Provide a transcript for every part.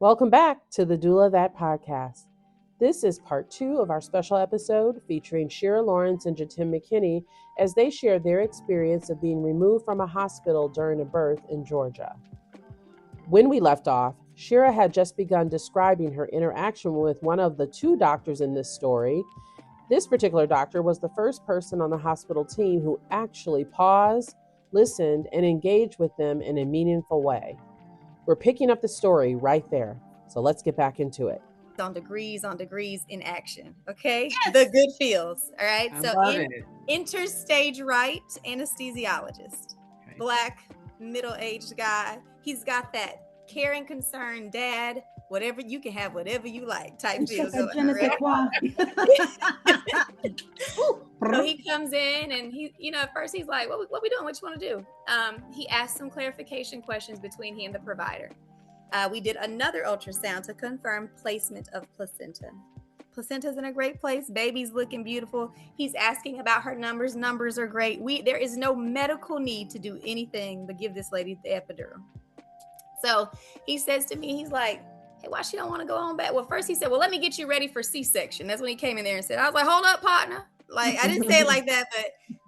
Welcome back to the Doula That podcast. This is part 2 of our special episode featuring Shira Lawrence and Jatim McKinney as they share their experience of being removed from a hospital during a birth in Georgia. When we left off, Shira had just begun describing her interaction with one of the 2 doctors in this story. This particular doctor was the first person on the hospital team who actually paused, listened, and engaged with them in a meaningful way. We're picking up the story right there. So let's get back into it. On degrees in action. Okay. Yes. The good feels. All right. Enter stage right anesthesiologist. Okay. Black, middle-aged guy. He's got that caring, concern, dad, whatever you can have, whatever you like type deal. So he comes in and he, at first he's like, what we doing? What you want to do? He asked some clarification questions between he and the provider. We did another ultrasound to confirm placement of placenta. Placenta's in a great place. Baby's looking beautiful. He's asking about her numbers. Numbers are great. There is no medical need to do anything but give this lady the epidural. So he says to me, he's like, hey, why she don't want to go on back? Well, first he said, well, let me get you ready for C-section. That's when he came in there and said, I was like, hold up, partner. Like, I didn't say it like that,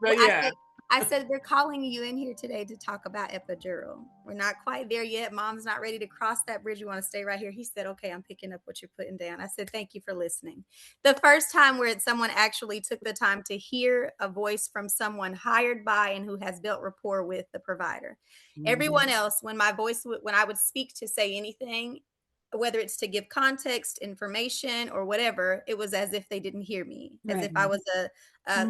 but yeah. I said, they're calling you in here today to talk about epidural. We're not quite there yet. Mom's not ready to cross that bridge. You want to stay right here? He said, okay, I'm picking up what you're putting down. I said, thank you for listening. The first time where someone actually took the time to hear a voice from someone hired by and who has built rapport with the provider. Mm-hmm. Everyone else, when I would speak to say anything, whether it's to give context, information, or whatever, it was as if they didn't hear me, as if I was a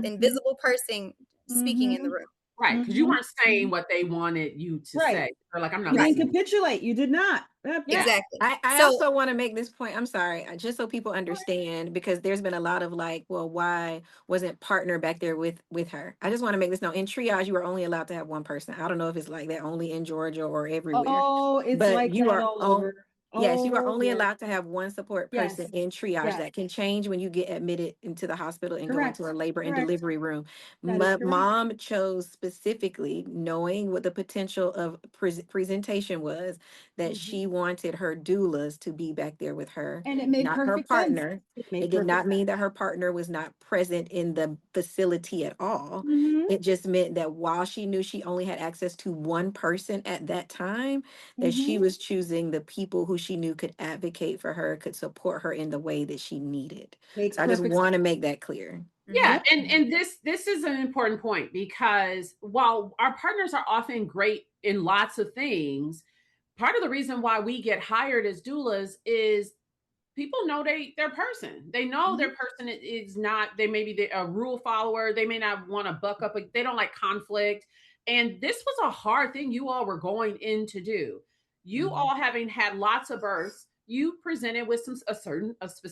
invisible person speaking in the room. Right, because you weren't saying what they wanted you to say. Or like, I'm not. You didn't capitulate. You did not. Yeah. Exactly. I also want to make this point. I'm sorry, just so people understand, because there's been a lot of like, well, why wasn't partner back there with her? I just want to make this known. In triage, you are only allowed to have one person. I don't know if it's like that only in Georgia or everywhere. Oh, it's but like you are all over. Yes, you are only allowed to have one support person in triage. That can change when you get admitted into the hospital and go into a labor and delivery room. Mom chose specifically, knowing what the potential of presentation was, that she wanted her doulas to be back there with her, and it made not perfect her partner. Sense. It did not mean that her partner was not present in the facility at all. It just meant that while she knew she only had access to one person at that time, that she was choosing the people who she knew could advocate for her, could support her in the way that she needed. So I just want to make that clear. Yeah, and this is an important point, because while our partners are often great in lots of things, part of the reason why we get hired as doulas is people know their person. They know their person is not, they may be a rule follower. They may not want to buck up. They don't like conflict. And this was a hard thing you all were going in to do. You all, having had lots of births, you presented with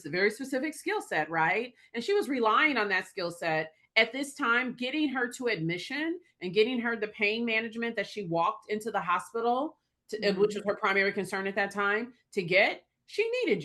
very specific skill set, right? And she was relying on that skill set. At this time, getting her to admission and getting her the pain management that she walked into the hospital, which was her primary concern at that time, to get, she needed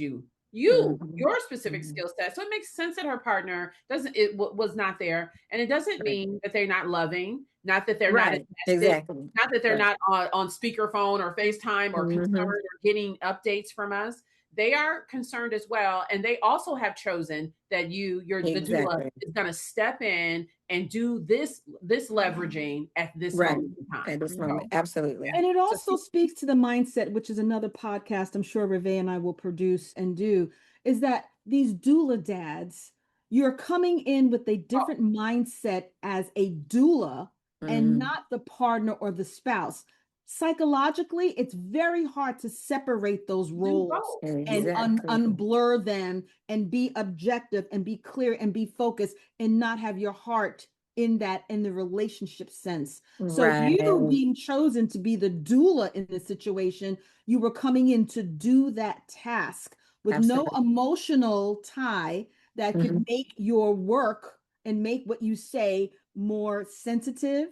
your specific skill set. So it makes sense that her partner was not there. And it doesn't mean that they're not loving, not that they're not invested, not that they're not on speakerphone or FaceTime or concerned or getting updates from us. They are concerned as well. And they also have chosen that the doula is going to step in and do this leveraging at this moment in time. At this moment, absolutely. And it also speaks to the mindset, which is another podcast I'm sure Reve and I will produce and do, is that these doula dads, you're coming in with a different mindset as a doula and not the partner or the spouse. Psychologically, it's very hard to separate those roles and unblur them and be objective and be clear and be focused and not have your heart in the relationship sense. So you being chosen to be the doula in this situation, you were coming in to do that task with no emotional tie that could make your work and make what you say more sensitive.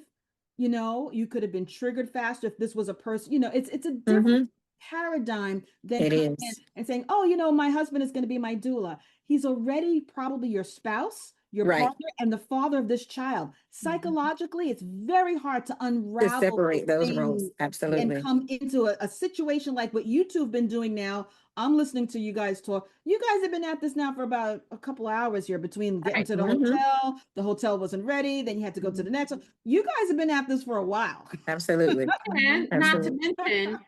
You could have been triggered faster if this was a person. It's a different paradigm than coming in and saying, oh, my husband is going to be my doula. He's already probably your spouse. your Right. partner, and the father of this child. Psychologically, it's very hard to To unravel separate those things roles. and Absolutely. come into a situation like what you two have been doing now. I'm listening to you guys talk. You guys have been at this now for about a couple of hours here between getting Right. to the hotel. The hotel wasn't ready. Then you had to go to the next one. You guys have been at this for a while. Absolutely. And not to mention,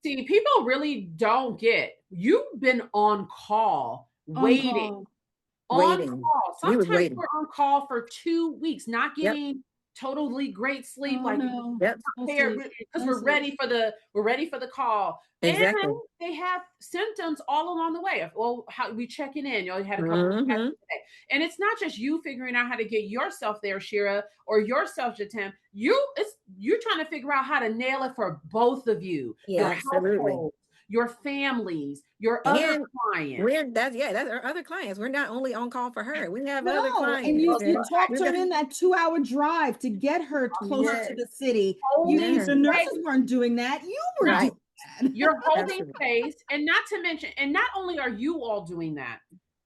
see, people really don't get, you've been on call, waiting. On call. We was Sometimes waiting. we're on call for 2 weeks, not Yep. getting totally great sleep, Oh, like no. Yep. prepared because we're ready for the call. Exactly. And they have symptoms all along the way. Well, how we checking in, you had a couple of Mhm. today. And it's not just you figuring out how to get yourself there, Shira, or yourself, Jatim. You're trying to figure out how to nail it for both of you, your Absolutely. households, your families, your other And clients. that's our other clients. We're not only on call for her. We have other No, clients. and you and talked we her in got- that 2-hour drive to get her closer to Yes. the city. Holding The Yeah. nurses weren't doing that. You were Right. doing that. You're holding Absolutely. space, and not to mention, and not only are you all doing that,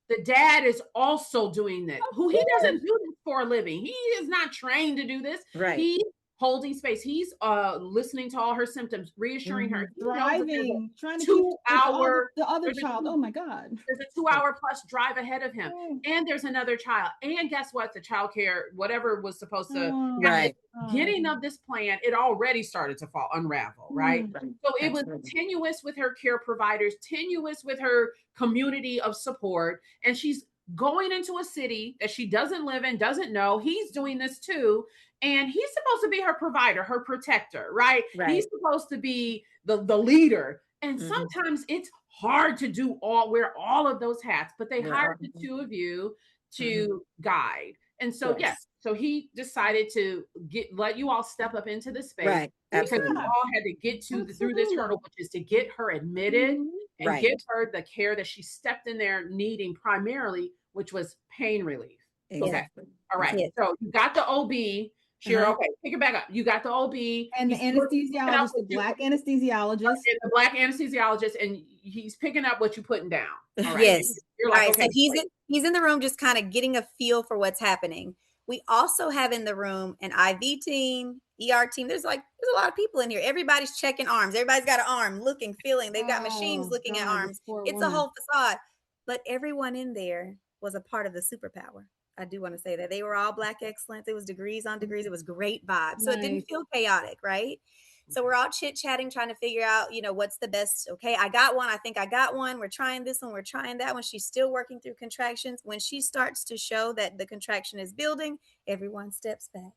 the dad is also doing that. Who he doesn't do this for a living. He is not trained to do this. Right. He's holding space. He's listening to all her symptoms, reassuring her. He knows that there's Driving, trying to keep 2 hour the other there's a child. two- Oh my God. there's a 2 hour plus drive ahead of him. Oh. And there's another child. And guess what? The child care, whatever was supposed to Oh. Right. getting of this plan, it already started to unravel, right? Mm. So it was Absolutely. tenuous with her care providers, tenuous with her community of support. And she's going into a city that she doesn't live in, doesn't know. He's doing this too. And he's supposed to be her provider, her protector, right? Right. He's supposed to be the leader. And Mhm. sometimes it's hard to wear all of those hats, but they Yeah. hired the two of you to guide. And so, yes, so he decided to let you all step up into the space. Right. Because you Absolutely. all had to get through this hurdle, which is to get her admitted and Right. give her the care that she stepped in there needing primarily, which was pain relief. Exactly. Okay. All right. Yes. So you got the OB. Shira, okay, pick it back up. You got the OB. And the He's working anesthesiologist, the black anesthesiologist. and the black anesthesiologist, and he's picking up what you're putting down. All right. Yes. You're All like, right. okay, So he's in the room just kind of getting a feel for what's happening. We also have in the room an IV team, ER team. There's a lot of people in here. Everybody's checking arms. Everybody's got an arm, looking, feeling. They've got machines looking at arms. It's a whole facade. But everyone in there was a part of the superpower. I do want to say that they were all Black excellence. It was degrees on degrees. It was great vibes. So it didn't feel chaotic, right? So we're all chit-chatting, trying to figure out, what's the best. Okay, I got one. I think I got one. We're trying this one. We're trying that one. She's still working through contractions. When she starts to show that the contraction is building, everyone steps back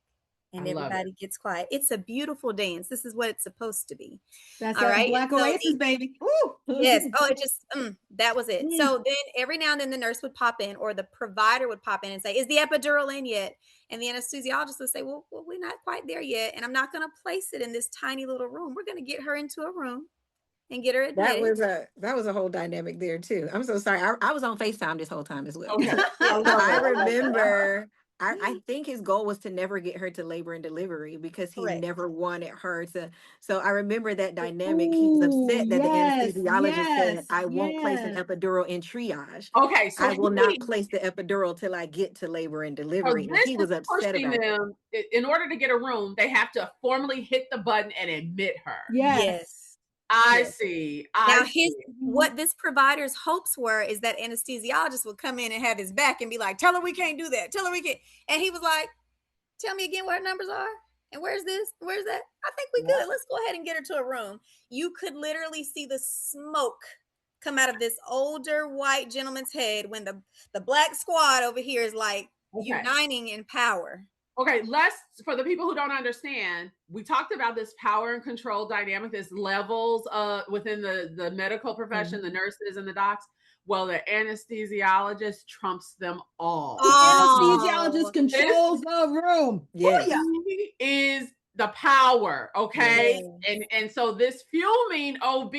and everybody gets quiet. It's a beautiful dance. This is what it's supposed to be. That's all right. Black Oasis, baby. Ooh. Yes. Oh, it just, that was it. So then every now and then the nurse would pop in or the provider would pop in and say, is the epidural in yet? And the anesthesiologist would say, well, we're not quite there yet. And I'm not going to place it in this tiny little room. We're going to get her into a room and get her admitted. That was a whole dynamic there too. I'm so sorry. I was on FaceTime this whole time as well. Okay. I remember I think his goal was to never get her to labor and delivery because he never wanted her to. So I remember that dynamic. He was upset that the anesthesiologist said, I won't place an epidural in triage. Okay. So I will not place the epidural till I get to labor and delivery. And he was upset about them. In order to get a room, they have to formally hit the button and admit her. Yes. I see. What this provider's hopes were is that anesthesiologist would come in and have his back and be like, tell her we can't do that. Tell her we can't. And he was like, tell me again what her numbers are. And where's this? Where's that? I think we good. Let's go ahead and get her to a room. You could literally see the smoke come out of this older white gentleman's head when the black squad over here is like uniting in power. Okay, for the people who don't understand, we talked about this power and control dynamic, this levels within the medical profession, the nurses and the docs. Well, the anesthesiologist trumps them all. The anesthesiologist controls the room. Yes. He is the power, okay? Yes. And so this fuming OB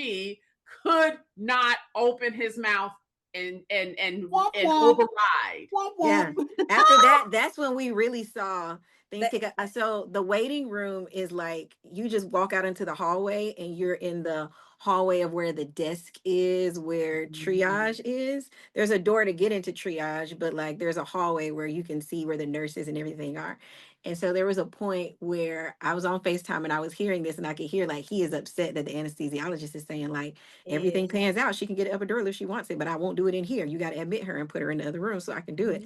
could not open his mouth and override. Yeah. After that, that's when we really saw Things pick up. So the waiting room is like you just walk out into the hallway and you're in the hallway of where the desk is, where triage is. There's a door to get into triage, but like there's a hallway where you can see where the nurses and everything are. And so there was a point where I was on FaceTime and I was hearing this and I could hear like he is upset that the anesthesiologist is saying like everything pans out. She can get an epidural if she wants it, but I won't do it in here. You got to admit her and put her in the other room so I can do it.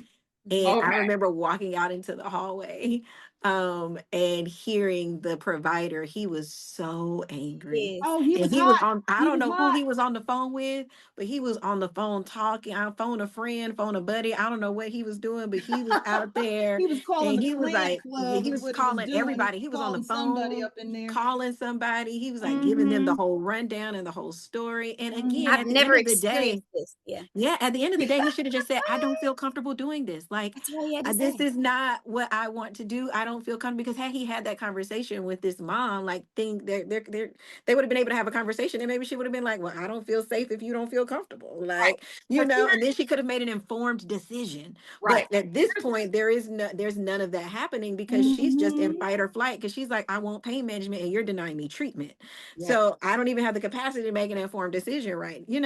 And I remember walking out into the hallway and hearing the provider. He was so angry. Oh, he was And he was hot. on, I He don't was know who hot. he was on the phone with, but he was on the phone talking. I phone a friend, phone a buddy. I don't know what he was doing, but he was out there He was calling and the he was plant like, yeah, club he is was what he was calling doing. everybody. He was on the Calling somebody phone, up in there. calling somebody. He was like giving them the whole rundown and the whole story. And again, I've at the end never of the day, experienced this. Yeah. yeah, at the end of the day, he should have just said, I don't feel comfortable doing this. Like, That's all he had to this say. is not what I want to do. I don't feel comfortable because had he had that conversation with this mom, like they would have been able to have a conversation and maybe she would have been like, well, I don't feel safe if you don't feel comfortable. Right. Like, and then she could have made an informed decision. Right. But at this point, there's none of that happening because she's just in fight or flight because she's like, I want pain management and you're denying me treatment. Yeah. So I don't even have the capacity to make an informed decision, right? And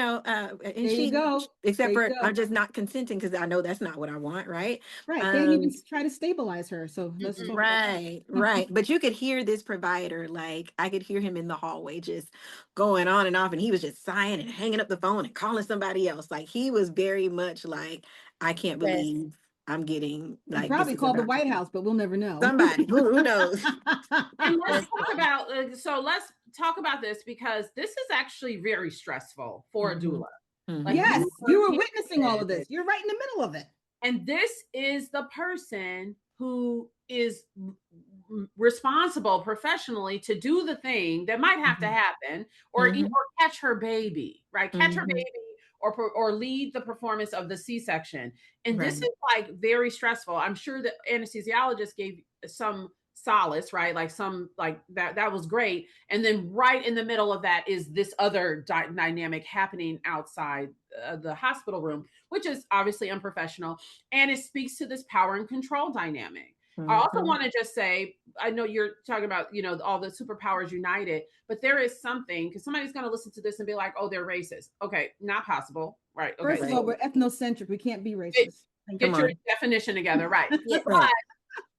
There you go. except There for you go. I'm just not consenting because I know that's not what I want, right? Right. They didn't even try to stabilize her. So let's talk about that. Right. But you could hear this provider, like I could hear him in the hallway just going on and off, and he was just sighing and hanging up the phone and calling somebody else. Like he was very much like, I can't believe I'm getting He like probably this is called the about to White House, but we'll never know. somebody who knows. And let's talk about let's talk about this because this is actually very stressful for a doula. Mhm. Yes, you were witnessing all of this. You're right in the middle of it. And this is the person who is responsible professionally to do the thing that might have to happen or catch her baby, right? Catch her baby or lead the performance of the C-section. And this is like very stressful. I'm sure the anesthesiologist gave some solace, right? Like some like that was great. And then right in the middle of that is this other dynamic happening outside the hospital room, which is obviously unprofessional. And it speaks to this power and control dynamic. I also want to just say, I know you're talking about, all the superpowers united, but there is something, because somebody's going to listen to this and be like, oh, they're racist. Okay, not possible. Right. Okay. First of all, we're ethnocentric. We can't be racist. Get your definition together. Right. But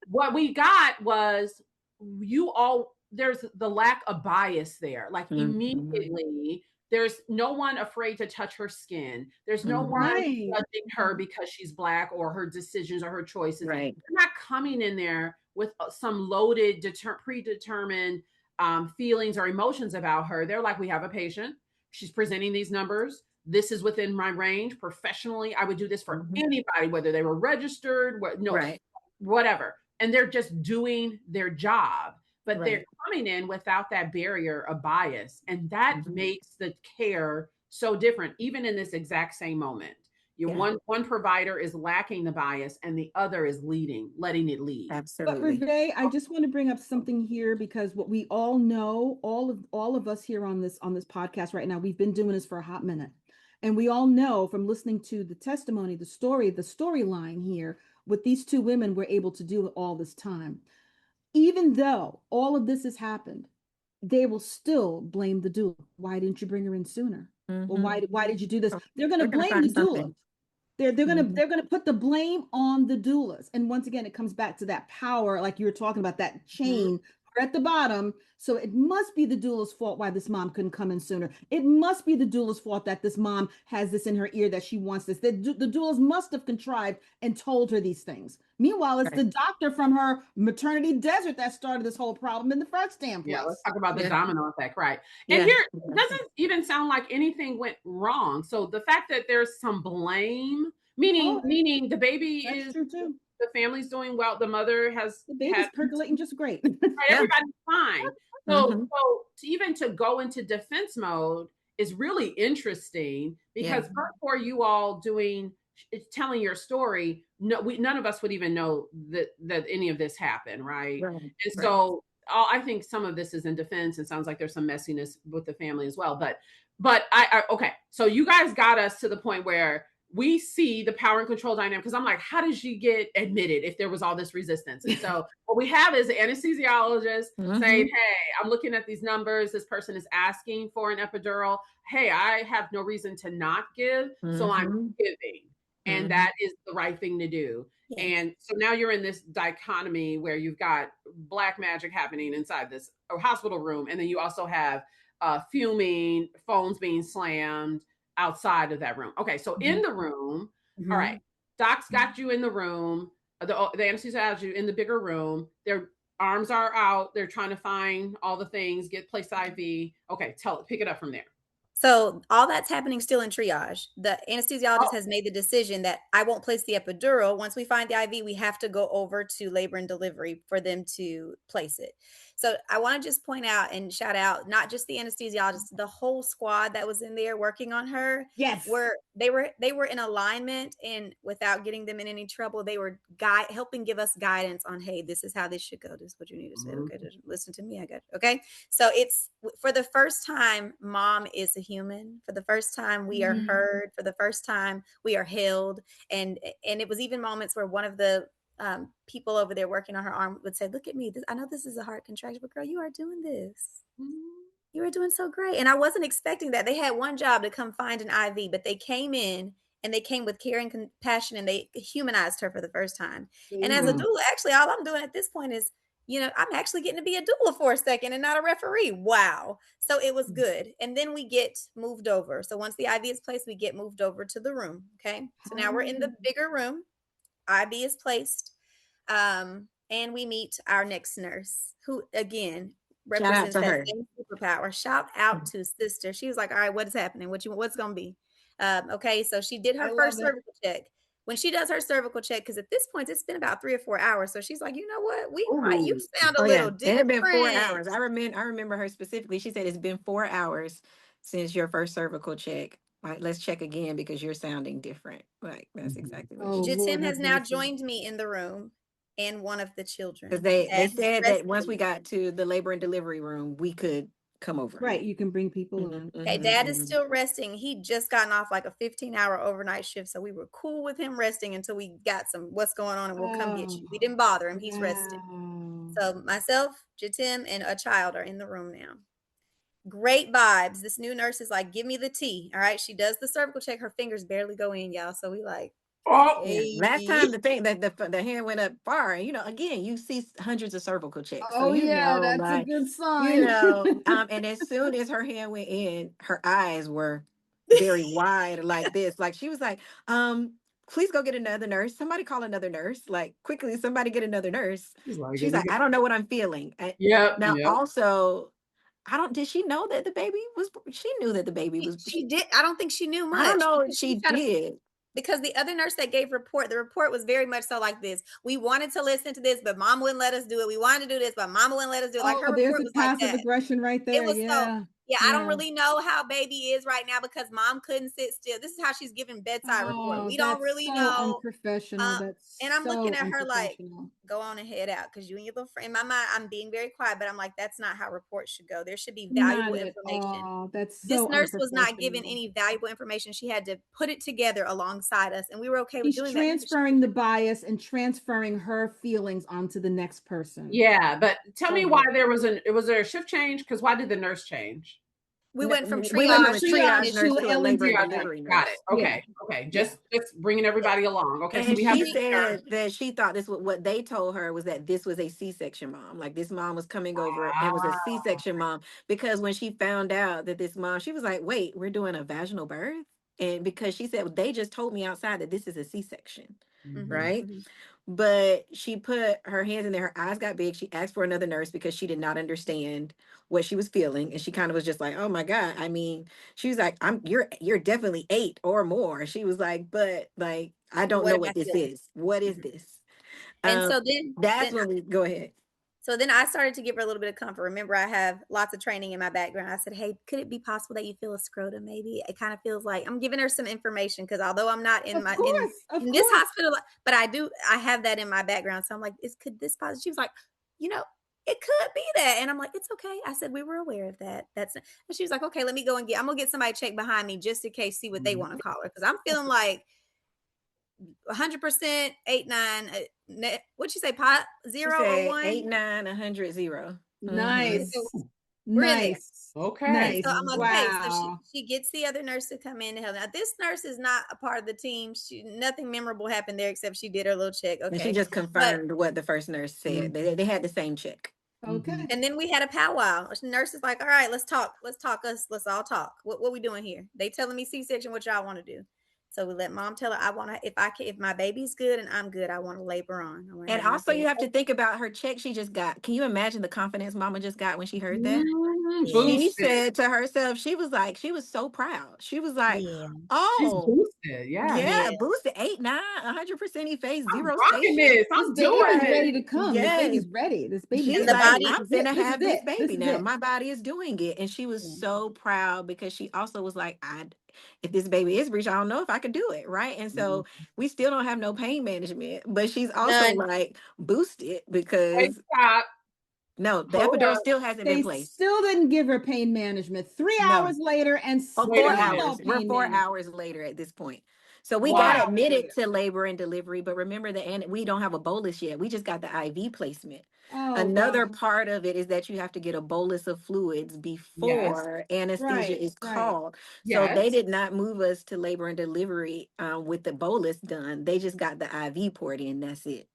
what we got was there's the lack of bias there. Like immediately, there's no one afraid to touch her skin. There's no one judging her because she's Black or her decisions or her choices. Right. They're not coming in there with some loaded, predetermined feelings or emotions about her. They're like, we have a patient. She's presenting these numbers. This is within my range. Professionally, I would do this for anybody, whether they were registered, whatever. And they're just doing their job. But they're coming in without that barrier of bias. And that makes the care so different, even in this exact same moment. One provider is lacking the bias and the other is letting it lead. Absolutely. But Reve, I just want to bring up something here because what we all know, all of us here on this podcast right now, we've been doing this for a hot minute. And we all know from listening to the testimony, the storyline here, what these two women were able to do all this time. Even though all of this has happened, they will still blame the doula. Why didn't you bring her in sooner? Well, why did you do this? They're going to blame the doula. They're gonna put the blame on the doulas. And once again, it comes back to that power, like you were talking about, that chain at the bottom. So it must be the doula's fault why this mom couldn't come in sooner. It must be the doula's fault that this mom has this in her ear that she wants this. The doulas must have contrived and told her these things. Meanwhile, it's the doctor from her maternity desert that started this whole problem in the first damn place. Yeah, let's talk about the domino effect, right? And here, it doesn't even sound like anything went wrong. So the fact that there's some blame, meaning the baby is true too. The family's doing well. The mother has the baby's percolating just great. Right, everybody's fine. So even to go into defense mode is really interesting because for you all telling your story, none of us would even know that any of this happened, right? And so I think some of this is in defense. It sounds like there's some messiness with the family as well. But I okay, so you guys got us to the point where we see the power and control dynamic, because I'm like, how did she get admitted if there was all this resistance? And so what we have is the anesthesiologist saying, hey, I'm looking at these numbers. This person is asking for an epidural. Hey, I have no reason to not give, so I'm giving. And that is the right thing to do. Yeah. And so now you're in this dichotomy where you've got black magic happening inside this hospital room. And then you also have fuming, phones being slammed outside of that room. Okay, so in the room, all right, doc's got you in the room, the anesthesiologist you in the bigger room, their arms are out, they're trying to find all the things, place the IV. Okay, pick it up from there. So all that's happening still in triage. The anesthesiologist has made the decision that I won't place the epidural. Once we find the IV, we have to go over to labor and delivery for them to place it. So I want to just point out and shout out, not just the anesthesiologist, the whole squad that was in there working on her. Yes. They were in alignment, and without getting them in any trouble, they were helping give us guidance on, hey, this is how this should go. This is what you need to say. Okay, just listen to me. I got it. Okay. So it's for the first time, mom is a human. For the first time, we are heard. For the first time, we are held. And it was even moments where one of the people over there working on her arm would say, look at me. I know this is a heart contraction, but girl, you are doing this. You are doing so great. And I wasn't expecting that. They had one job to come find an IV, but they came in and they came with care and compassion, and they humanized her for the first time. And as a doula, actually, all I'm doing at this point is, I'm actually getting to be a doula for a second and not a referee. Wow. So it was good. And then we get moved over. So once the IV is placed, we get moved over to the room. Okay. So now we're in the bigger room. IV is placed. And we meet our next nurse, who again represents that same superpower. Shout out to sister. She was like, all right, what is happening? What's going to be? Okay. So she did her first cervical check. When she does her cervical check, because at this point it's been about 3 or 4 hours, so she's like, you know what, you sound a little different. It had been 4 hours. I remember her specifically. She said it's been 4 hours since your first cervical check. Right, let's check again because you're sounding different. Like that's exactly what Jitim has now joined me in the room, and one of the children. Because they said that once we got to the labor and delivery room, we could come over. Right, you can bring people in. Okay, dad is still resting. He'd just gotten off like a 15-hour overnight shift, so we were cool with him resting until we got what's going on, and we'll come get you. We didn't bother him. He's resting. So myself, Jitim, and a child are in the room now. Great vibes. This new nurse is like, give me the tea. All right, she does the cervical check. Her fingers barely go in, y'all. So we like, hey. Last time the thing that the hand went up far, and again, you see hundreds of cervical checks. Oh, so that's like, a good sign. And as soon as her hand went in, her eyes were very wide, like this. Like she was like, please go get another nurse. Somebody call another nurse. Like quickly, somebody get another nurse. She's like, I don't know what I'm feeling. Also, did she know that the baby was? She knew that the baby was. She did. I don't think she knew much. I don't know if she did. Because the other nurse that gave the report was very much so like this. We wanted to listen to this, but mom wouldn't let us do it. We wanted to do this, but mama wouldn't let us do it. Like her report was like that. Passive aggression right there. It was I don't really know how baby is right now because mom couldn't sit still. This is how she's giving bedside report. We don't really know. Unprofessional. And I'm looking at her like, go on and head out because you and your little friend. In my mind, I'm being very quiet, but I'm like, that's not how reports should go. There should be valuable information. This nurse was not given any valuable information. She had to put it together alongside us, and we were okay with doing that. She's transferring the bias and transferring her feelings onto the next person. Yeah, but tell me why was there a shift change? Because why did the nurse change? We went from triage to labor and delivery nurse. Got it. Okay. Yeah. Okay. Just bringing everybody along. Okay. And so she said that she thought what they told her was that this was a C-section mom. Like this mom was coming over and was a C-section mom, because when she found out that this mom, she was like, wait, we're doing a vaginal birth? And because she said, they just told me outside that this is a C-section. Right. But she put her hands in there. Her eyes got big. She asked for another nurse because she did not understand what she was feeling. And she kind of was just like, oh my God. I mean, she was like, you're definitely 8 or more. She was like, but like, I don't know what this is. What is this? And so then that's when we go ahead. So then I started to give her a little bit of comfort. Remember, I have lots of training in my background. I said, hey, could it be possible that you feel a scrotum? Maybe it kind of feels like I'm giving her some information because although I'm not in in this hospital, but I have that in my background. So I'm like, could this possible? She was like, it could be that. And I'm like, it's okay. I said, we were aware of that. And she was like, okay, let me go I'm going to get somebody check behind me just in case, see what they want to call her. Cause I'm feeling like 100%, 8, 9. What'd you say? Pot 0 or 1? 8, 9, 100, 0. Nice. So we're in there. Nice. Okay. Nice. So I'm like, okay, so Wow. she gets the other nurse to come in and help. Now, this nurse is not a part of the team. Nothing memorable happened there except she did her little check. Okay. And she just confirmed what the first nurse said. They had the same check. Okay. And then we had a powwow. The nurse is like, all right, let's talk. Let's all talk. What we doing here? They telling me C-section, what y'all want to do. So we let mom tell her, I want to, if my baby's good and I'm good, I want to labor on. And also you have to think about her check she just got. Can you imagine the confidence mama just got when she heard that? She said to herself, she was so proud. She was like, she's oh, boosted. Yeah. Boosted 8, 9, 100% he faced 0 rocking this. I'm doing it. it. Ready to come. Yes. The baby's ready. This baby's She's ready. like, I'm gonna have this baby now. It. My body is doing it. And she was so proud because she also was like, if this baby is breech, I don't know if I could do it. Right. And so we still don't have no pain management, but she's also like boosted because Wait, stop. No, the epidural still hasn't been They placed. still didn't give her pain management. 3 hours later and still 4 hours. no We're pain 4 management. hours later at this point. So we got admitted to labor and delivery, but remember we don't have a bolus yet. We just got the IV placement. Another part of it is that you have to get a bolus of fluids before anesthesia is called. So they did not move us to labor and delivery with the bolus done. They just got the IV poured in. That's it.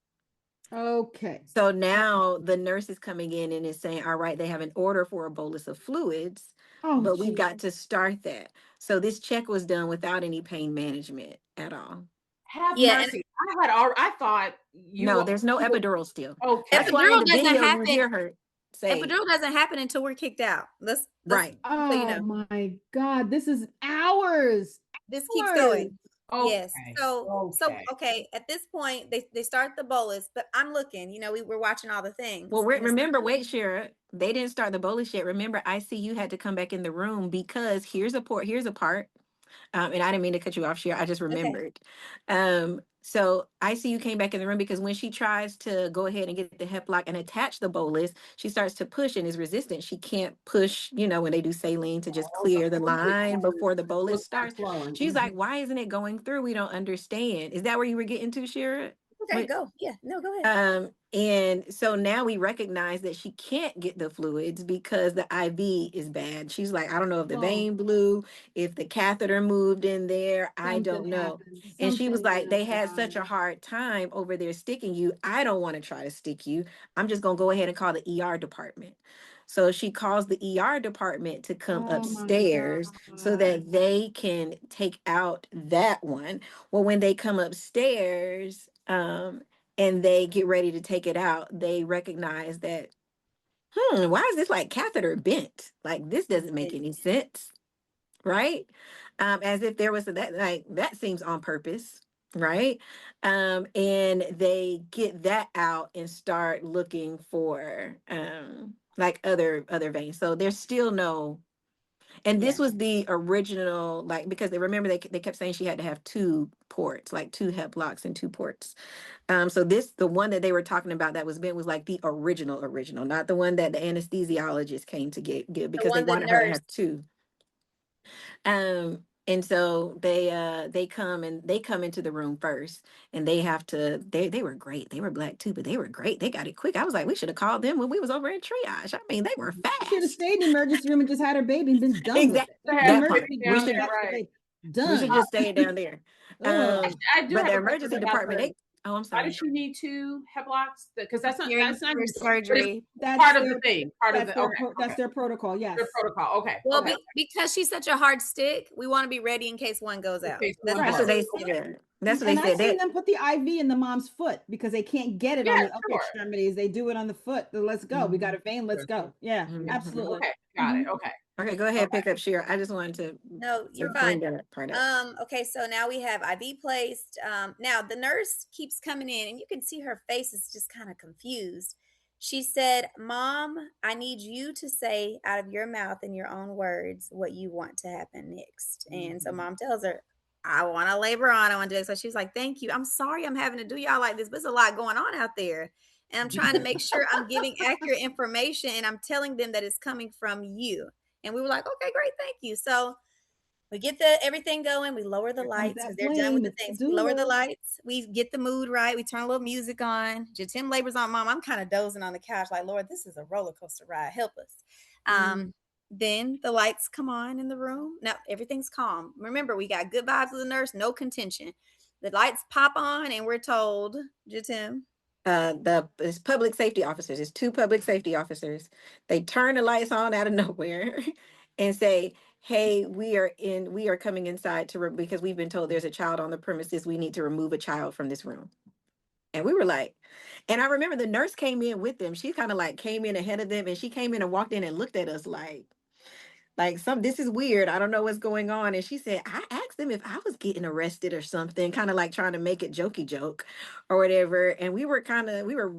Okay. So now the nurse is coming in and is saying, all right, they have an order for a bolus of fluids, but we've got to start that. So this check was done without any pain management at all. Have mercy. I thought there's no epidural still. Okay. That's why in the video you hear her say epidural doesn't happen until we're kicked out. Let's oh so you know. My God, this is hours. This keeps going. Okay. Yes. So okay. At this point, they start the bolus, but I'm looking. We were watching all the things. Well, remember, wait, Shira, they didn't start the bolus yet. Remember, ICU had to come back in the room because here's a part. And I didn't mean to cut you off, Shira. I just remembered. So ICU came back in the room because when she tries to go ahead and get the hep lock and attach the bolus, she starts to push and is resistant. She can't push, when they do saline to just clear the line before the bolus starts. She's like, why isn't it going through? We don't understand. Is that where you were getting to, Shira? Okay, go. Yeah, no, go ahead. And so now we recognize that she can't get the fluids because the IV is bad. She's like, I don't know if the vein blew, if the catheter moved in there. I don't know. And she was like, they had such a hard time over there sticking you. I don't want to try to stick you. I'm just going to go ahead and call the ER department. So she calls the ER department to come upstairs so that they can take out that one. Well, when they come upstairs, and they get ready to take it out, they recognize that, why is this like catheter bent? Like this doesn't make any sense, right? As if there was that seems on purpose, right? And they get that out and start looking for like other veins. So there's still no. And this was the original, because they kept saying she had to have 2 ports, like 2 hep locks and 2 ports. So the one that they were talking about that was bent was like the original, not the one that the anesthesiologist came to give because they wanted her to have 2. And so they come into the room first, and they have to. They were great. They were Black too, but they were great. They got it quick. I was like, we should have called them when we was over in triage. I mean, they were fast. Should have stayed in the emergency room and just had her baby and been done with it. That part. We should just stay down there. I do but have the emergency department. I'm sorry. Why did she need 2 hep locks? Because that's not surgery. That's part of the thing. That's their protocol. Yes. Their protocol. Okay. Well, because she's such a hard stick, we want to be ready in case one goes out. That's what they said. That's what they said. I've seen them put the IV in the mom's foot because they can't get it on the upper extremities. They do it on the foot. Let's go. We got a vein. Let's go. Yeah, absolutely. Okay, got it. Okay, go ahead, pick up, Shira. I just wanted to. No, you're fine. Okay, so now we have IV placed. Now the nurse keeps coming in, and you can see her face is just kind of confused. She said, "Mom, I need you to say out of your mouth in your own words what you want to happen next." And so Mom tells her, I want to labor on. I want to do it. So she's like, thank you. I'm sorry I'm having to do y'all like this, but there's a lot going on out there. And I'm trying to make sure I'm giving accurate information, and I'm telling them that it's coming from you. And we were like, okay, great. Thank you. So We get everything going. We lower the lights because they're done with the things. We lower the lights. We get the mood right. We turn a little music on. Jatim labors on mom. I'm kind of dozing on the couch like, Lord, this is a roller coaster ride. Help us. Then the lights come on in the room. Now everything's calm. Remember, we got good vibes with the nurse, no contention. The lights pop on and we're told, Jatim. It's public safety officers. It's 2 public safety officers. They turn the lights on out of nowhere and say, hey, we are coming inside because we've been told there's a child on the premises. We need to remove a child from this room. And we were like, and I remember the nurse came in with them. She kind of like came in ahead of them, and she came in and walked in and looked at us like this is weird. I don't know what's going on. And she said, I asked them if I was getting arrested or something, kind of like trying to make it jokey joke or whatever. And we were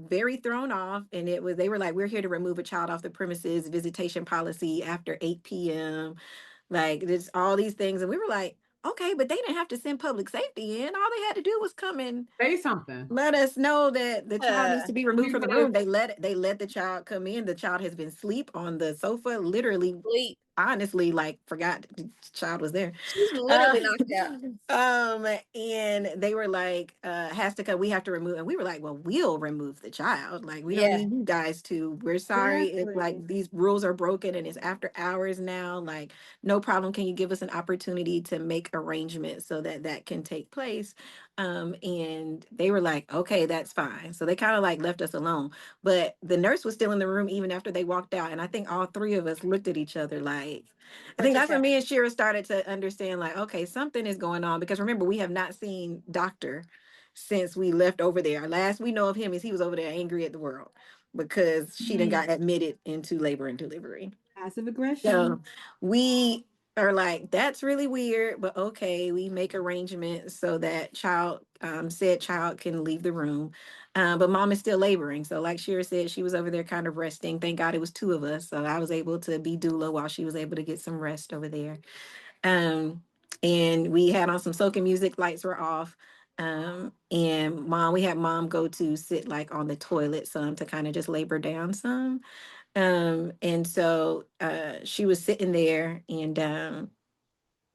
very thrown off. And they were like, we're here to remove a child off the premises, visitation policy after 8 p.m. Like there's all these things. And we were like, okay, but they didn't have to send public safety in. All they had to do was come and say something. Let us know that the child needs to be removed from the room. They let the child come in. The child has been asleep on the sofa, literally. Honestly, like forgot the child was there. She's literally knocked out. And they were like, has to come. We have to remove. And we were like, well, we'll remove the child. Like we don't need you guys to. We're sorry if like these rules are broken and it's after hours now. Like no problem. Can you give us an opportunity to make arrangements so that can take place? And they were like, okay, that's fine. So they kind of like left us alone. But the nurse was still in the room even after they walked out. And I think all 3 of us looked at each other like, I think that's when me and Shira started to understand like, okay, something is going on. Because remember, we have not seen Doctor since we left over there. Last we know of him is he was over there angry at the world because she done got admitted into labor and delivery. Passive aggression. So we are like, that's really weird, but okay, we make arrangements so that said child can leave the room. But mom is still laboring. So like Shira said, she was over there kind of resting. Thank God it was 2 of us. So I was able to be doula while she was able to get some rest over there. And we had on some soaking music, lights were off. And we had mom go to sit like on the toilet some to kind of just labor down some. And so she was sitting there and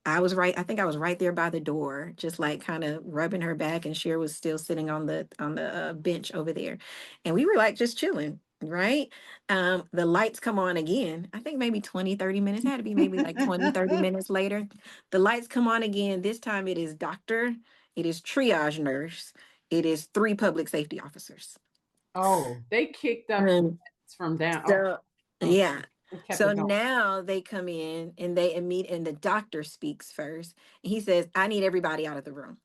I think I was right there by the door, just like kind of rubbing her back, and Shira was still sitting on the bench over there. And we were like just chilling, right? The lights come on again. I think maybe 20, 30 minutes. It had to be maybe like 20, 30 minutes later. The lights come on again. This time it is doctor, it is triage nurse, it is 3 public safety officers. Oh, they kicked up from down. So, yeah. So now they come in and and the doctor speaks first. And he says, I need everybody out of the room.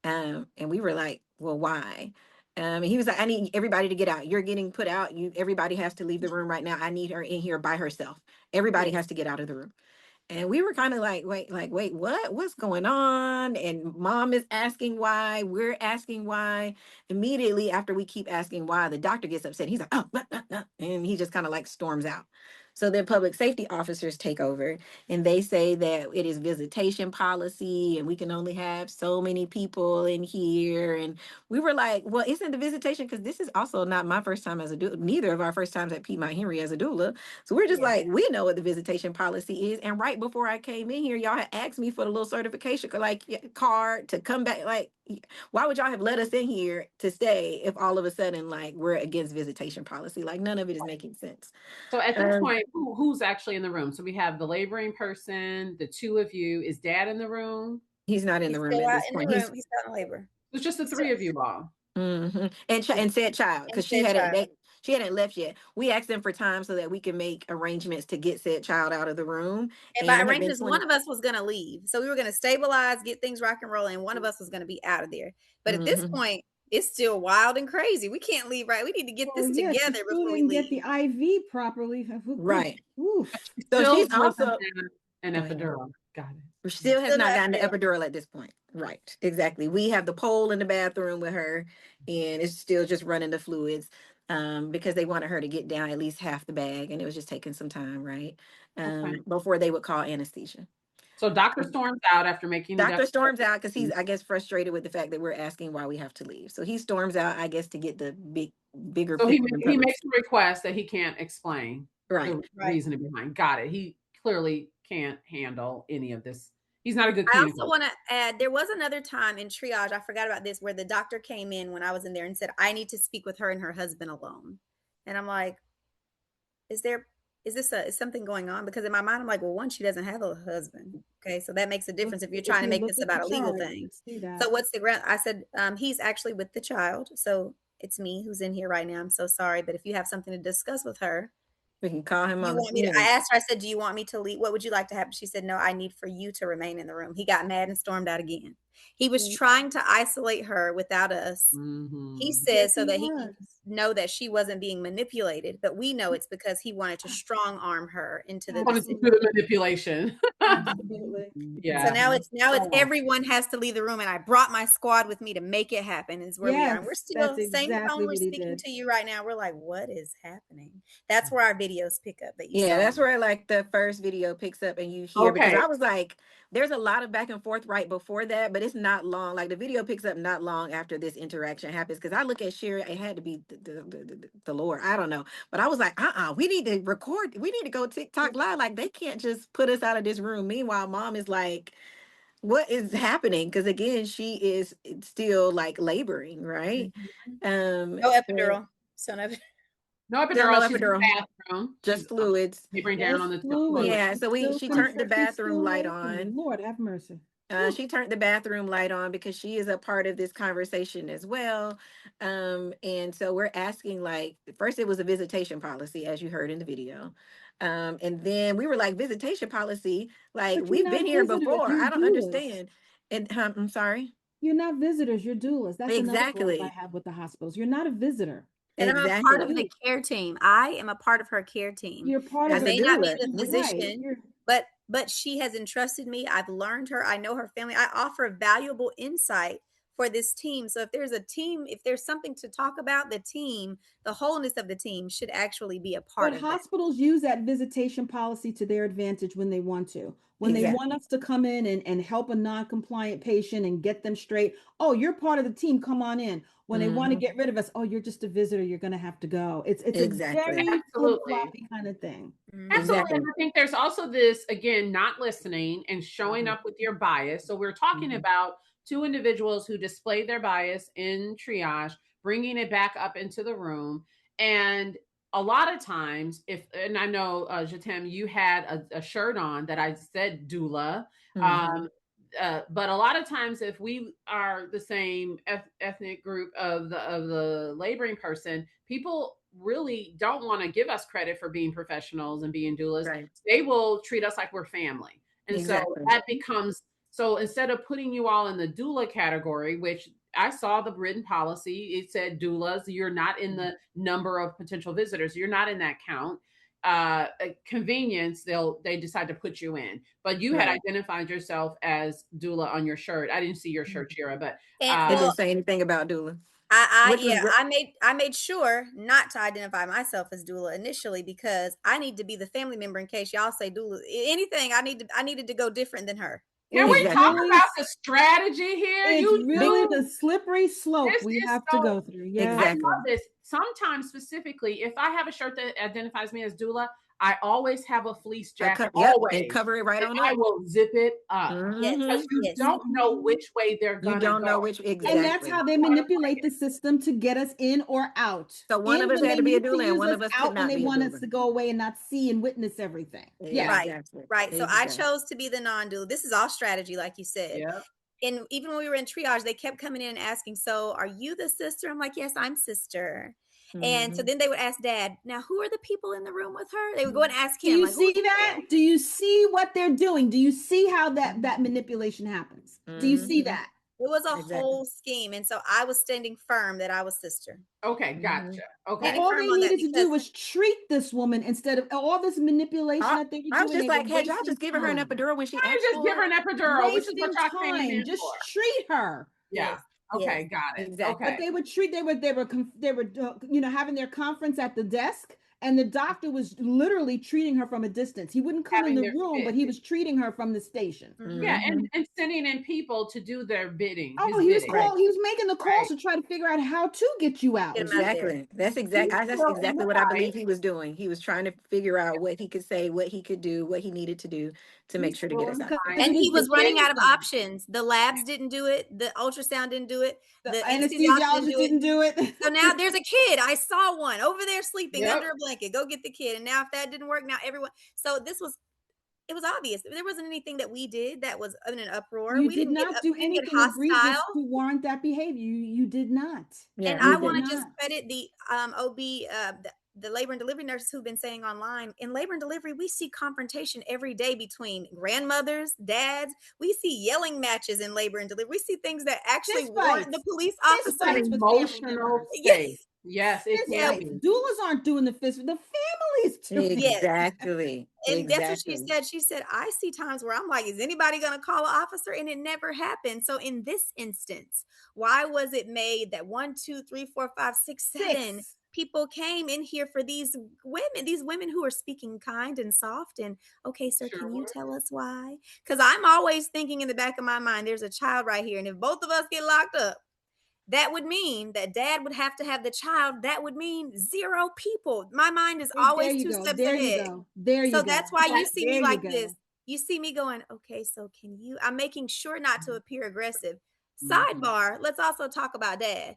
And we were like, well, why? And he was like, I need everybody to get out. You're getting put out. Everybody has to leave the room right now. I need her in here by herself. Everybody has to get out of the room. And we were kind of like, wait, what's going on? And mom is asking why, we're asking why. Immediately after we keep asking why, the doctor gets upset. He's like, oh, blah, blah, blah. And he just kind of like storms out. So then public safety officers take over and they say that it is visitation policy and we can only have so many people in here. And we were like, well, isn't the visitation, because this is also not my first time as a doula, neither of our first times at Piedmont Henry as a doula. So we're just like, we know what the visitation policy is. And right before I came in here, y'all had asked me for the little certification card to come back. Like, why would y'all have let us in here to stay if all of a sudden like we're against visitation policy? Like none of it is making sense. So at this point, who's actually in the room? So we have the laboring person, the 2 of you. Is dad in the room? He's not in the room at this point. He's still in labor. It's just the 3 of you all. Mm-hmm. And said child, because she hadn't left yet. We asked them for time so that we can make arrangements to get said child out of the room. And by arrangements, one of us was going to leave. So we were going to stabilize, get things rock and roll, and one of us was going to be out of there. But at this point, it's still wild and crazy. We can't leave, right? We need to get this together before we leave. Get the IV properly. Right. Oof. So she's also an epidural. Got it. She still has not gotten the epidural at this point. Right. Exactly. We have the pole in the bathroom with her and it's still just running the fluids because they wanted her to get down at least half the bag and it was just taking some time, right? Before they would call anesthesia. So doctor storms out after making Doctor storms out because he's, I guess, frustrated with the fact that we're asking why we have to leave. So he storms out, I guess, to get the bigger. So he makes a request that he can't explain the reasoning behind. Got it. He clearly can't handle any of this He's not a good I communicator. also want to add, there was another time in triage, I forgot about this, where the doctor came in when I was in there and said, I need to speak with her and her husband alone. And I'm like, is something going on? Because in my mind, I'm like, well, one, she doesn't have a husband. Okay. So that makes a difference if you're trying to make look this at the about a legal chart, thing. you see that. So what's the ground? I said, he's actually with the child. So it's me who's in here right now. I'm so sorry. But if you have something to discuss with her, We can call him you on want me the to, I asked her, I said, do you want me to leave? What would you like to happen? She said, no, I need for you to remain in the room. He got mad and stormed out again. He was trying to isolate her without us. He says so that he can know that she wasn't being manipulated, but we know it's because he wanted to strong arm her into the decision. The manipulation. Absolutely. Yeah. So now it's everyone has to leave the room, and I brought my squad with me to make it happen. Is where we are. And we're still same phone we're speaking to you right now. We're like, what is happening? That's where our videos pick up. That you saw. That's where like the first video picks up and you hear, because I was like, there's a lot of back and forth right before that, but it's not long. Like the video picks up not long after this interaction happens. Because I look at Shira, it had to be the Lord. I don't know, but I was like, we need to record. We need to go TikTok live. Like they can't just put us out of this room. Meanwhile, mom is like, what is happening? Because again, she is still like laboring, right? No epidural. So no epidural. She's in the bathroom. Just fluids. They bring down on the fluid. Yeah, so she turned the bathroom light on. Lord have mercy. She turned the bathroom light on because she is a part of this conversation as well. And so we're asking, like, first it was a visitation policy, as you heard in the video. And then we were like, visitation policy, like we've been here before. I don't understand. And I'm sorry. You're not visitors, you're doulas. That's exactly another I have with the hospitals. You're not a visitor. And I'm a part of the care team. I am a part of her care team. You're part of I may not be the physician, right. but she has entrusted me. I've learned her. I know her family. I offer valuable insight for this team. So if there's a team, if there's something to talk about, the team, the wholeness of the team should actually be a part of it. But hospitals use that visitation policy to their advantage when they want to. When they want us to come in and help a non-compliant patient and get them straight. Oh, you're part of the team. Come on in. When they want to get rid of us, oh, you're just a visitor. You're going to have to go. It's a very flip-floppy kind of thing. Absolutely. And I think there's also this, again, not listening and showing up with your bias. So we're talking about two individuals who display their bias in triage, bringing it back up into the room. And a lot of times, and I know, Jatem, you had a shirt on that I said doula. But a lot of times, if we are the same ethnic group of the laboring person, people really don't want to give us credit for being professionals and being doulas. Right. They will treat us like we're family. And so that becomes, so instead of putting you all in the doula category, which I saw the written policy, it said doulas, you're not in the number of potential visitors. You're not in that count. Convenience, they decide to put you in, but you had identified yourself as doula on your shirt. I didn't see your shirt, Shira, but it didn't say anything about doula. I made sure not to identify myself as doula initially because I need to be the family member in case y'all say doula. Anything I needed to go different than her. Can we talk about the strategy here? It's really the slippery slope we have to go through. Yeah, I love this. Sometimes specifically, if I have a shirt that identifies me as doula, I always have a fleece jacket, always, and cover it right on. I will zip it up because you don't know which way they're going. You don't know which exactly, and that's how they manipulate the system to get us in or out. So one of us had to be a doula, and one of us could not be a doula. They want us to go away and not see and witness everything. Yeah, right. So I chose to be the non-doula. This is all strategy, like you said. Yeah. And even when we were in triage, they kept coming in and asking, so are you the sister? I'm like, yes, I'm sister. And so then they would ask Dad, now who are the people in the room with her? They would go and ask him. Do you see that? Do you see what they're doing? Do you see how that manipulation happens? Do you see that? It was a whole scheme. And so I was standing firm that I was sister. Okay, gotcha. Okay. And all they needed to do was treat this woman instead of all this manipulation that they were doing. I was just like, hey, y'all just giving her an epidural when she asked just give her an epidural, which is what y'all came in just for. Treat her. Yeah. Okay, got it. Exactly. Okay. But they were having their conference at the desk, and the doctor was literally treating her from a distance. He wouldn't come in the room, but he was treating her from the station. Yeah, and sending in people to do their bidding. Oh, he was making the calls to try to figure out how to get you out. Exactly. That's exactly what I believe he was doing. He was trying to figure out what he could say, what he could do, what he needed to do to make sure to get us out. And he was running out of options. The labs didn't do it. The ultrasound didn't do it. The anesthesiologist didn't do it. So now there's a kid. I saw one over there sleeping under a blanket. Go get the kid. And now if that didn't work, now everyone. So it was obvious. There wasn't anything that we did that was in an uproar. We did not do anything egregious to warrant that behavior. You did not. Yeah, and I want to just credit the OB, the labor and delivery nurses who've been saying online, in labor and delivery, we see confrontation every day between grandmothers, dads. We see yelling matches in labor and delivery. We see things that actually warrant the police officers. Emotional state. Yes, doulas aren't doing the fist. The families doing exactly. And that's what she said. She said, I see times where I'm like, is anybody going to call an officer? And it never happened. So in this instance, why was it made that 1, 2, 3, 4, 5, 6, 7 people came in here for these women who are speaking kind and soft and, okay, sir, can you tell us why? Because I'm always thinking in the back of my mind, there's a child right here. And if both of us get locked up, that would mean that dad would have to have the child. That would mean 0 people. My mind is always 2 steps ahead. So that's why you see me like this. You see me going, okay, so can you? I'm making sure not to appear aggressive. Sidebar, let's also talk about dad.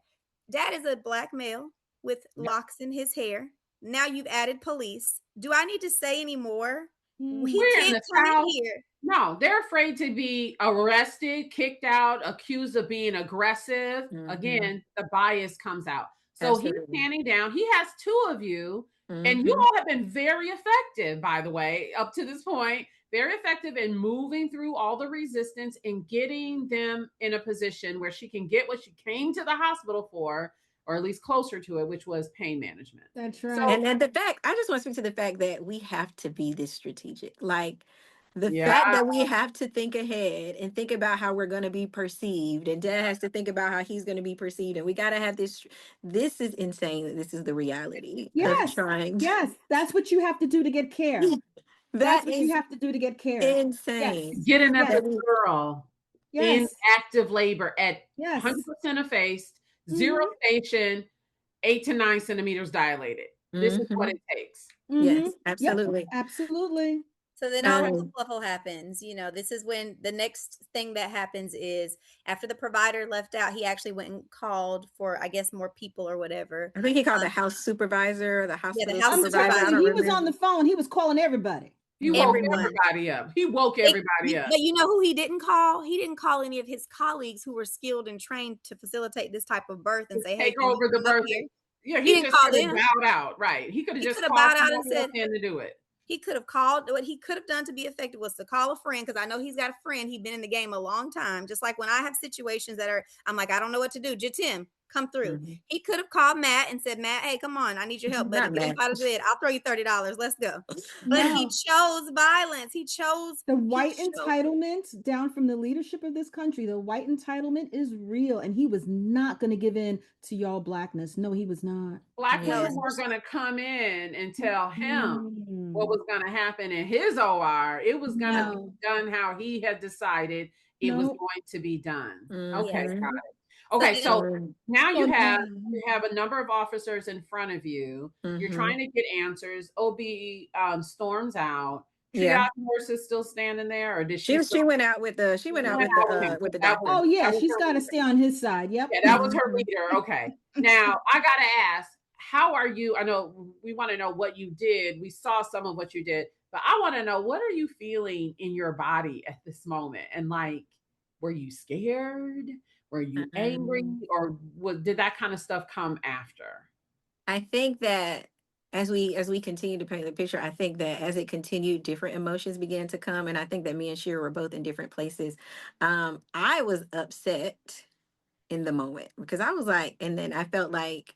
Dad is a black male with locks in his hair. Now you've added police. Do I need to say any more? He can't come in here. No, they're afraid to be arrested, kicked out, accused of being aggressive. Again, the bias comes out. So he's standing down. He has 2 of you, and you all have been very effective, by the way, up to this point. Very effective in moving through all the resistance and getting them in a position where she can get what she came to the hospital for, or at least closer to it, which was pain management. That's right. So, and the fact, I just want to speak to the fact that we have to be this strategic. Like the fact that we have to think ahead and think about how we're going to be perceived, and dad has to think about how he's going to be perceived. And we got to have this is insane that this is the reality. Yes. That's what you have to do to get care. That's what you have to do to get care. Insane. Yes. Get another girl in active labor at 100% effaced, 0 station, 8 to 9 centimeters dilated. This is what it takes. Yes, absolutely. Yep, absolutely. So then all the fluffle happens. You know, this is when the next thing that happens is after the provider left out, he actually went and called for, I guess, more people or whatever. I think he called the house supervisor, the hospital supervisor. He was on the phone. He was calling everybody. He woke everybody up. He woke everybody up. But you know who he didn't call? He didn't call any of his colleagues who were skilled and trained to facilitate this type of birth and say, hey, take over the birth. Yeah, he didn't call them. Bowed out, right? He could have just bowed out and said to do it. He could have called. What he could have done to be effective was to call a friend, because I know he's got a friend. He'd been in the game a long time. Just like when I have situations that are, I'm like, I don't know what to do. Jatim, come through. He could have called Matt and said, Matt, hey, come on, I need your help, buddy. Get up out of bed. I'll throw you $30. Let's go. But he chose violence. He chose the white entitlement down from the leadership of this country. The white entitlement is real, and he was not going to give in to y'all blackness. No, he was not. Black people were going to come in and tell him what was going to happen in his OR. It was going to be done how he had decided it was going to be done. Okay, got it. Okay, so now you have a number of officers in front of you. You're trying to get answers. OB storms out. Triage nurse is still standing there, or did she? She went out with the with the doctor. Oh yeah, she's got to stay on his side. Yep. Yeah, that was her leader. Okay. Now I gotta ask, how are you? I know we want to know what you did. We saw some of what you did, but I want to know, what are you feeling in your body at this moment? And like, were you scared? Were you angry, or did that kind of stuff come after? I think that as we continue to paint the picture, I think that as it continued, different emotions began to come. And I think that me and Shira were both in different places. I was upset in the moment because I was like, and then I felt like,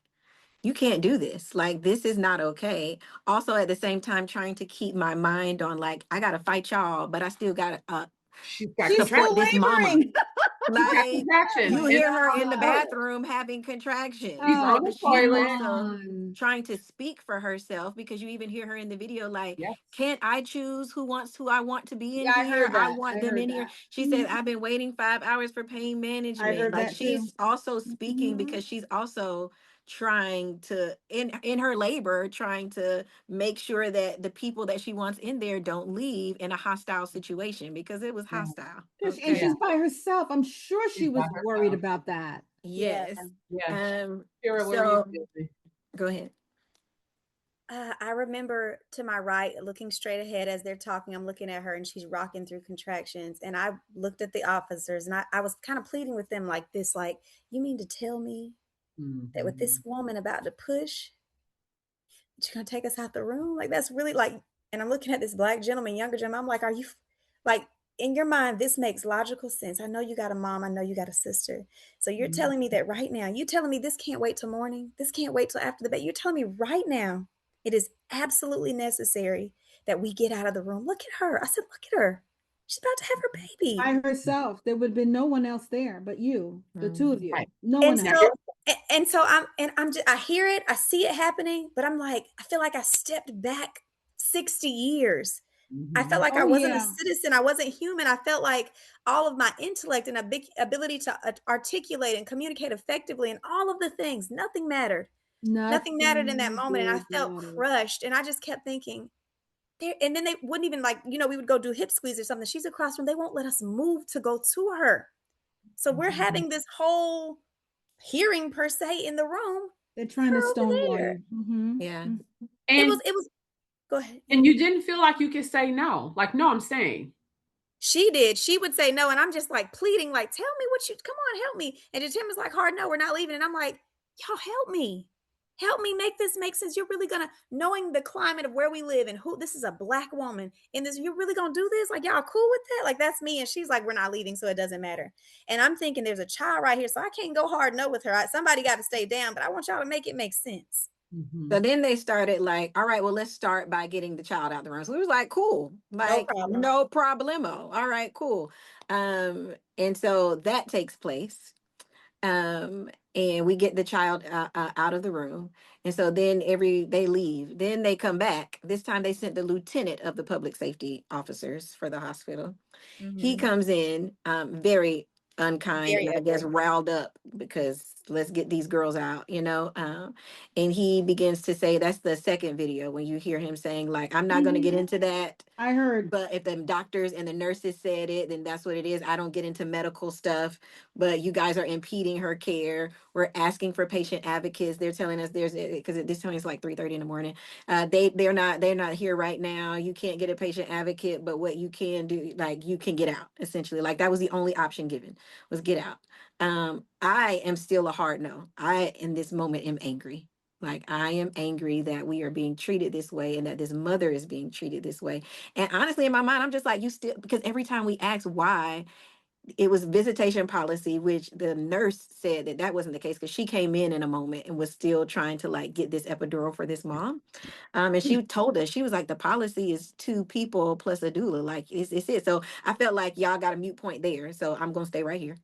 you can't do this. Like, this is not okay. Also, at the same time, trying to keep my mind on, like, I got to fight y'all, but I still got to she's still laboring. got Like contractions. you It's hear her on in the the toilet. bathroom having contractions. She's Oh, on Like, the but she's come toilet. also on. trying to speak for herself because you even hear her in the video like, Yes. can't I choose who I want to be in Yeah, I here? heard I that. want I them heard in here. that. She said, I've been waiting 5 hours for pain I management. heard Like that too. she's also speaking Mhm. because she's also trying to in her labor trying to make sure that the people that she wants in there don't leave in a hostile situation because it was Yeah. hostile. And Okay. she's by herself. I'm sure She's she by was worried herself. about that. Yeah. Yes. Yeah. Um Shira, what were you so feeling? go ahead. I remember to my right, looking straight ahead as they're talking, I'm looking at her and she's rocking through contractions. And I looked at the officers and I was kind of pleading with them like this, like, you mean to tell me that with this woman about to push, that you're going to take us out the room? Like, that's really like, and I'm looking at this Black gentleman, younger gentleman. I'm like, are you like, in your mind, this makes logical sense. I know you got a mom. I know you got a sister. So you're telling me that right now, you telling me this can't wait till morning. This can't wait till after the bed. You're telling me right now, it is absolutely necessary that we get out of the room. Look at her. I said, look at her. She's about to have her baby. By herself. There would have been no one else there but you, the two of you. Right. No And one else. so, and so I'm just, I hear it, I see it happening, but I'm like, I feel like I stepped back 60 years. I felt like I Oh, wasn't a yeah. citizen. I wasn't human. I felt like all of my intellect and a big ability to articulate and communicate effectively and all of the things, nothing mattered. Nothing mattered in that Nothing moment. And I did felt matter. crushed. And I just kept thinking, there, and then they wouldn't even like, we would go do hip squeeze or something. She's across from, they won't let us move to go to her. So we're having this whole hearing per se in the room. They're trying to Her over stonewall there. you. Yeah. It And was, go ahead. and you didn't feel like you could say no. Like, no, I'm staying. She did. She would say no. And I'm just like pleading, like, tell me come on, help me. And Tim was like, hard no, we're not leaving. And I'm like, y'all help me. Help me make this make sense. You're really gonna, knowing the climate of where we live and who this is a Black woman in this, you're really gonna do this? Like, y'all cool with that? Like, that's me. And she's like, we're not leaving, so it doesn't matter. And I'm thinking there's a child right here, so I can't go hard no with her. Somebody got to stay down, but I want y'all to make it make sense. So then they started like, all right, well, let's start by getting the child out the room. So we was like, cool, like no problemo. All right, cool. And so that takes place. And we get the child out of the room. And so then they leave. Then they come back. This time they sent the lieutenant of the public safety officers for the hospital. He comes in very unkind Very and I guess ugly. riled up because let's get these girls out, and he begins to say, that's the second video when you hear him saying like, I'm not going to get into that. I heard. But if the doctors and the nurses said it, then that's what it is. I don't get into medical stuff, but you guys are impeding her care. We're asking for patient advocates. They're telling us because at this time it's like 3:30 in the morning. They're not here right now. You can't get a patient advocate, but what you can do, like you can get out essentially. Like that was the only option given was get out. I am still a hard no. I in this moment am angry. Like I am angry that we are being treated this way and that this mother is being treated this way. And honestly, in my mind, I'm just like, you still, because every time we ask why, it was visitation policy, which the nurse said that wasn't the case because she came in a moment and was still trying to like get this epidural for this mom. And she told us, she was like, the policy is 2 people plus a doula. Like it's it. So I felt like y'all got a mute point there. So I'm going to stay right here.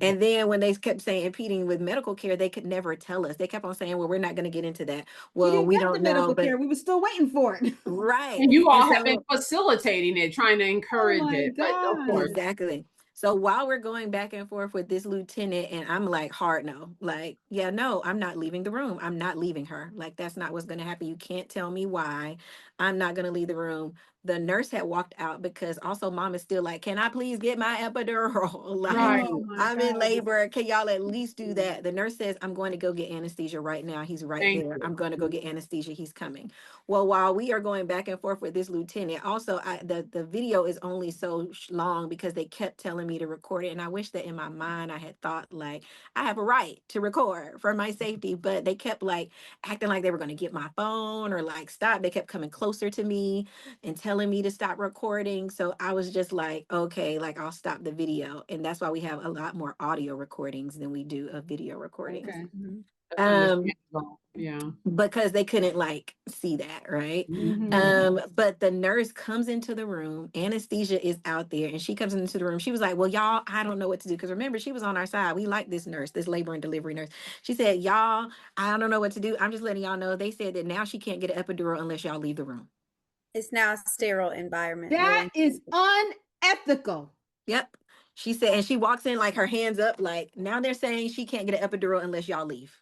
And then when they kept saying impeding with medical care, they could never tell us. They kept on saying, well, we're not going to get into that. We Well, didn't we get the don't know, medical but care. We were still waiting for it. right. And you all And have been so facilitating it, trying to Oh encourage my it. But of course. God. exactly. So while we're going back and forth with this lieutenant, and I'm like, hard no, like, yeah, no, I'm not leaving the room. I'm not leaving her. Like, that's not what's going to happen. You can't tell me why. I'm not going to leave the room. The nurse had walked out because also mom is still like, can I please get my epidural? Like, Right. Oh my I'm in God. labor. Can y'all at least do that? The nurse says, I'm going to go get anesthesia right now. He's right Thank there. you. I'm going to go get anesthesia. He's coming. Well, while we are going back and forth with this lieutenant, also the video is only so long because they kept telling me to record it. And I wish that in my mind I had thought like I have a right to record for my safety, but they kept like acting like they were going to get my phone or like stop. They kept coming closer to me and telling me to stop recording. So I was just like, okay, like I'll stop the video. And that's why we have a lot more audio recordings than we do of video recordings. Okay. That's understandable. Yeah. Because they couldn't like see that, right? But the nurse comes into the room, anesthesia is out there, and she comes into the room. She was like, well, y'all, I don't know what to do. Because remember, she was on our side. We like this nurse, this labor and delivery nurse. She said, y'all, I don't know what to do. I'm just letting y'all know. They said that now she can't get an epidural unless y'all leave the room. It's now a sterile environment. That is unethical. Yep. She said, and she walks in like her hands up, like, now they're saying she can't get an epidural unless y'all leave.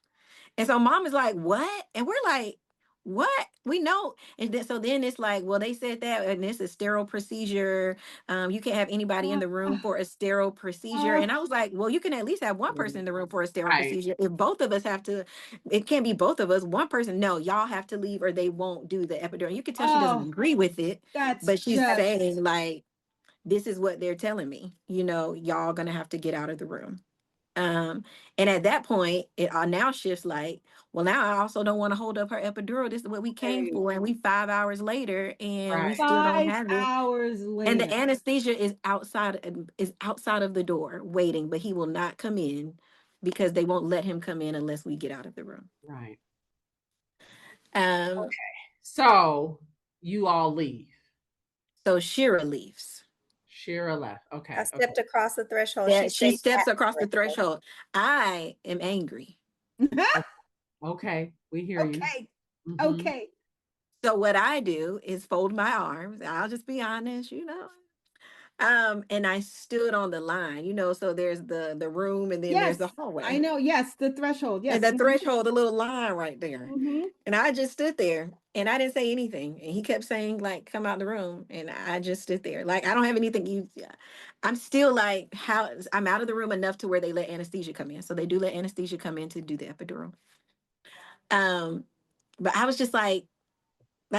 And so mom is like, what? And we're like, what? We know. And then, so then it's like, well, they said that, and it's a sterile procedure. You can't have anybody in the room for a sterile procedure. And I was like, well, you can at least have one person in the room for a sterile procedure. If both of us have to, it can't be both of us. One person, no, y'all have to leave or they won't do the epidural. You can tell she doesn't agree with it, but she's saying like, this is what they're telling me, you know, y'all gonna have to get out of the room. And at that point, it now shifts like, well, now I also don't want to hold up her epidural. This is what we came for. And we 5 hours later and we still don't have it. 5 hours later. And the anesthesia is outside of the door waiting, but he will not come in because they won't let him come in unless we get out of the room. Right. Okay. So you all leave. So Shira leaves. Shira left. Okay. I stepped across the threshold. Yeah, she steps across the threshold. I am angry. Okay. We hear you. Okay. So what I do is fold my arms. I'll just be honest, you know. And I stood on the line, you know, so there's the room and then there's the hallway. I know, yes, the threshold. Yes. And the threshold, the little line right there. And I just stood there and I didn't say anything. And he kept saying, like, come out the room. And I just stood there. Like, I don't have anything. I'm still like, I'm out of the room enough to where they let anesthesia come in. So they do let anesthesia come in to do the epidural. But I was just like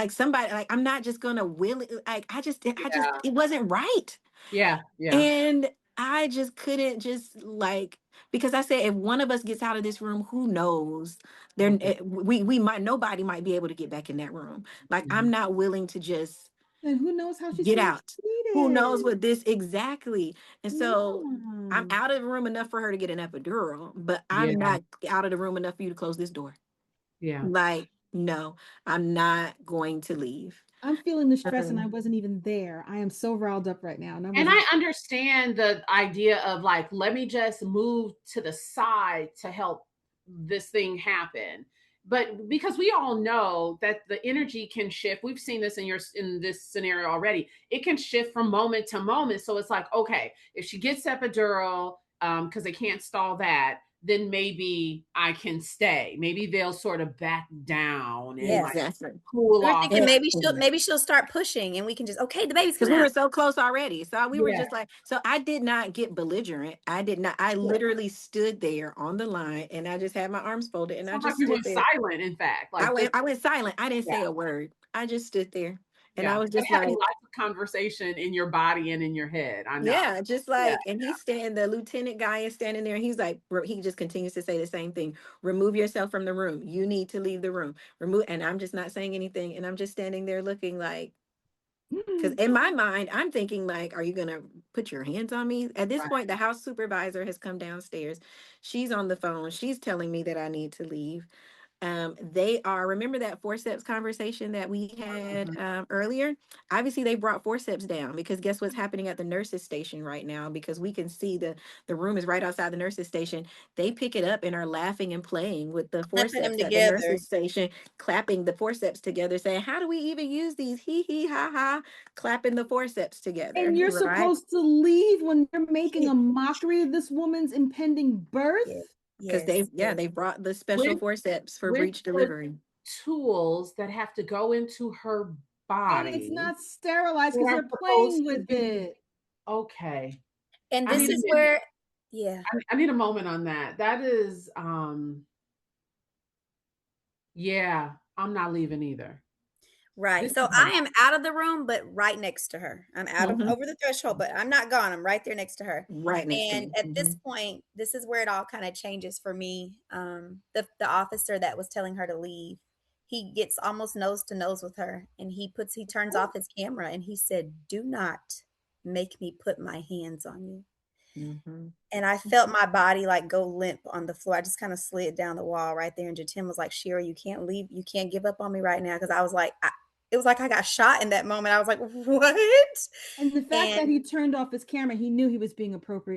somebody, like, I'm not just gonna will it. Like, it wasn't right. Yeah. And I just couldn't just like, because I said, if one of us gets out of this room, who knows? We might, nobody might be able to get back in that room. Like, I'm not willing to just. And who knows how she's get out? treated. Who knows what this exactly? And so I'm out of the room enough for her to get an epidural, but I'm not out of the room enough for you to close this door. Yeah. Like, no, I'm not going to leave. I'm feeling the stress and I wasn't even there. I am so riled up right now. And I understand the idea of like, let me just move to the side to help this thing happen. But because we all know that the energy can shift. We've seen this in this scenario already. It can shift from moment to moment. So it's like, okay, if she gets epidural, because they can't stall that, then maybe I can stay. Maybe they'll sort of back down and like cool off. Thinking maybe she'll start pushing and we can just, okay, the baby's because we were so close already. So we were just like, so I did not get belligerent. I did not. I literally stood there on the line and I just had my arms folded and I just stood there. Silent, in fact. Like I went silent. I didn't say a word. I just stood there. And I was just having lots of conversation in your body and in your head. I know. Yeah, just like, and he's standing, the lieutenant guy is standing there and he's like, he just continues to say the same thing. Remove yourself from the room. You need to leave the room. And I'm just not saying anything. And I'm just standing there looking like, because in my mind, I'm thinking like, are you going to put your hands on me? At this point, the house supervisor has come downstairs. She's on the phone. She's telling me that I need to leave. Remember that forceps conversation that we had earlier? Obviously, they brought forceps down because guess what's happening at the nurses station right now? Because we can see the room is right outside the nurses station. They pick it up and are laughing and playing with the forceps at the nurses station, clapping the forceps together, saying, how do we even use these? Hee hee ha ha, clapping the forceps together. And you're supposed to leave when they're making a mockery of this woman's impending birth? Because they brought the special forceps for breech delivery. Tools that have to go into her body. And it's not sterilized because they're playing with it. Okay. And this is where, I need a moment on that. That is, I'm not leaving either. Right. So I am out of the room, but right next to her. I'm out of over the threshold, but I'm not gone. I'm right there next to her. Right next to And at this point, this is where it all kind of changes for me. The officer that was telling her to leave, he gets almost nose to nose with her and he turns off his camera and he said, do not make me put my hands on you. And I felt my body like go limp on the floor. I just kind of slid down the wall right there. And Jatim was like, Shira, you can't leave. You can't give up on me right now. Cause I was like, it was like I got shot in that moment. I was like, what? And the fact that he turned off his camera, he knew he was being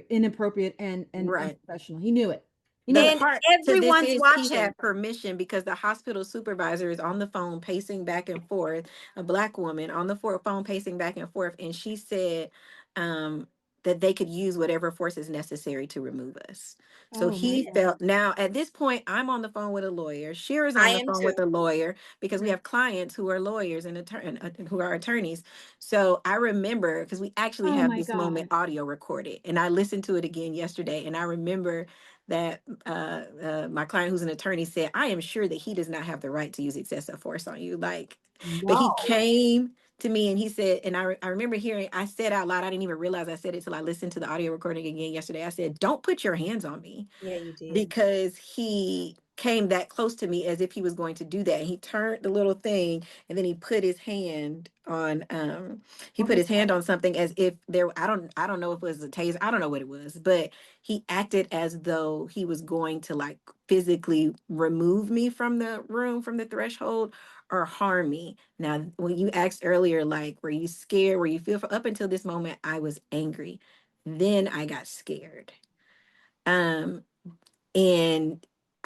inappropriate and unprofessional. He knew it. The part to this Everyone's is watching. he had permission because the hospital supervisor is on the phone pacing back and forth, a Black woman on the phone pacing back and forth, and she said that they could use whatever force is necessary to remove us. So he felt, now at this point, I'm on the phone with a lawyer. Shira's on the phone with a lawyer because we have clients who are lawyers and who are attorneys. So I remember, because we actually have this moment audio recorded, and I listened to it again yesterday, and I remember that my client who's an attorney said, I am sure that he does not have the right to use excessive force on you. Like, but he came to me and he said, and I remember hearing, I said out loud, I didn't even realize I said it till I listened to the audio recording again yesterday. I said, don't put your hands on me. Yeah, you did. Because he came that close to me as if he was going to do that. He turned the little thing and then he put his hand on put his hand on something as if I don't know if it was a taser. I don't know what it was, but he acted as though he was going to like physically remove me from the room, from the threshold, or harm me. Now, when you asked earlier, like, were you scared? Were you fearful? Up until this moment, I was angry. Then I got scared. And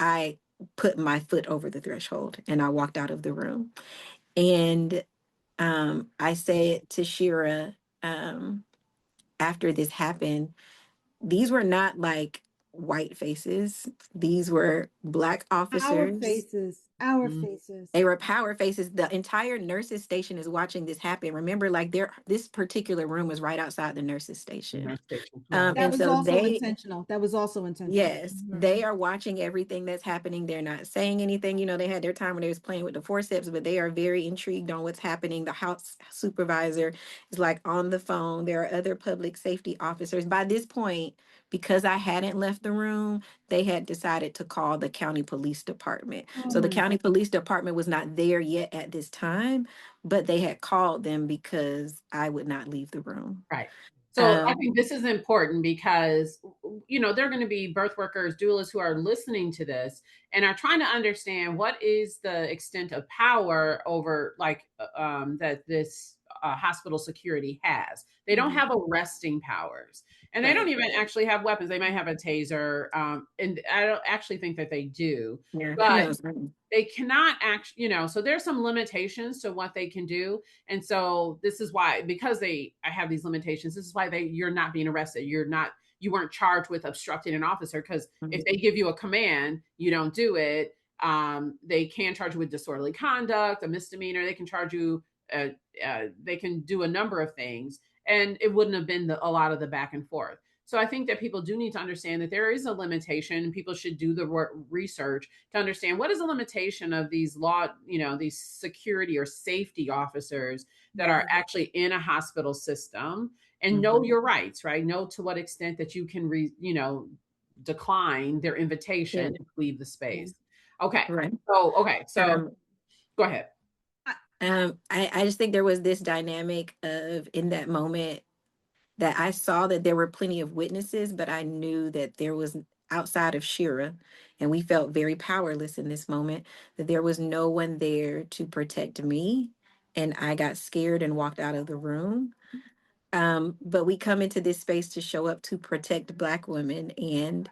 I put my foot over the threshold and I walked out of the room. And I said to Shira, after this happened, these were not like white faces. These were Black officers. Our faces. They were power faces. The entire nurses station is watching this happen. Remember, like this particular room was right outside the nurses station. That was also intentional. That was also intentional. Yes, they are watching everything that's happening. They're not saying anything. You know, they had their time when they was playing with the forceps, but they are very intrigued on what's happening. The house supervisor is like on the phone. There are other public safety officers. By this point, because I hadn't left the room, they had decided to call the county police department. So the county police department was not there yet at this time, but they had called them because I would not leave the room. Right. So I think this is important because, you know, there are going to be birth workers, doulas who are listening to this and are trying to understand what is the extent of power over like that this hospital security has. They don't have arresting powers and they don't even actually have weapons. They might have a taser. And I don't actually think that they do, but they cannot actually, you know, so there's some limitations to what they can do. And so this is why, because I have these limitations, this is why you're not being arrested. You weren't charged with obstructing an officer, because if they give you a command, you don't do it. They can charge you with disorderly conduct, a misdemeanor. They can charge you, they can do a number of things, and it wouldn't have been a lot of the back and forth. So I think that people do need to understand that there is a limitation. People should do the research to understand what is the limitation of these these security or safety officers that are actually in a hospital system, and know your rights, right? Know to what extent that you can, decline their invitation to leave the space. Okay. Right. So go ahead. I just think there was this dynamic of, in that moment, that I saw that there were plenty of witnesses, but I knew that there was, outside of Shira, and we felt very powerless in this moment, that there was no one there to protect me. And I got scared and walked out of the room. But we come into this space to show up to protect Black women and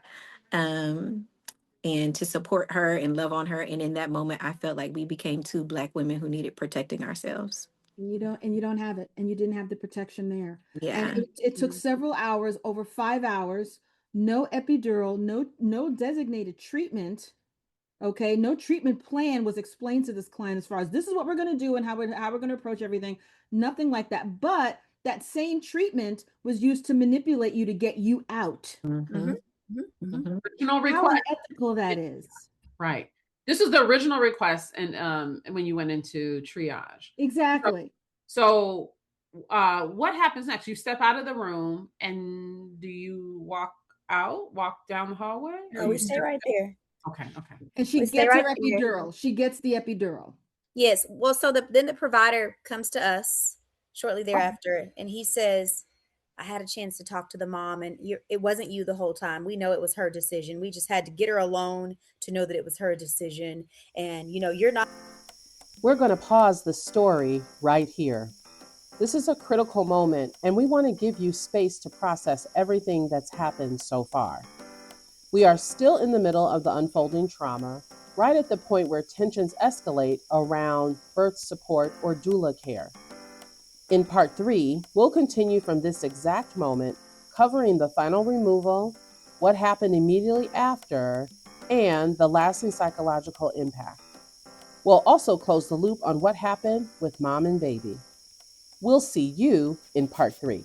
to support her and love on her. And in that moment, I felt like we became two Black women who needed protecting ourselves. And you don't have it, and you didn't have the protection there. Yeah. And it took several hours, over 5 hours, no epidural, no designated treatment. Okay, no treatment plan was explained to this client as far as this is what we're going to do and how we're going to approach everything. Nothing like that. But that same treatment was used to manipulate you to get you out. Original request. How unethical that is. Right. This is the original request, and when you went into triage. Exactly. So what happens next? You step out of the room, and do you walk down the hallway? No, we stay right there. Okay. And she gets her epidural. She gets the epidural. Yes. Well, so then the provider comes to us shortly thereafter, and he says, I had a chance to talk to the mom, and it wasn't you the whole time. We know it was her decision. We just had to get her alone to know that it was her decision. And, you're not. We're going to pause the story right here. This is a critical moment, and we want to give you space to process everything that's happened so far. We are still in the middle of the unfolding trauma, right at the point where tensions escalate around birth support or doula care. In part 3, we'll continue from this exact moment, covering the final removal, what happened immediately after, and the lasting psychological impact. We'll also close the loop on what happened with mom and baby. We'll see you in part 3.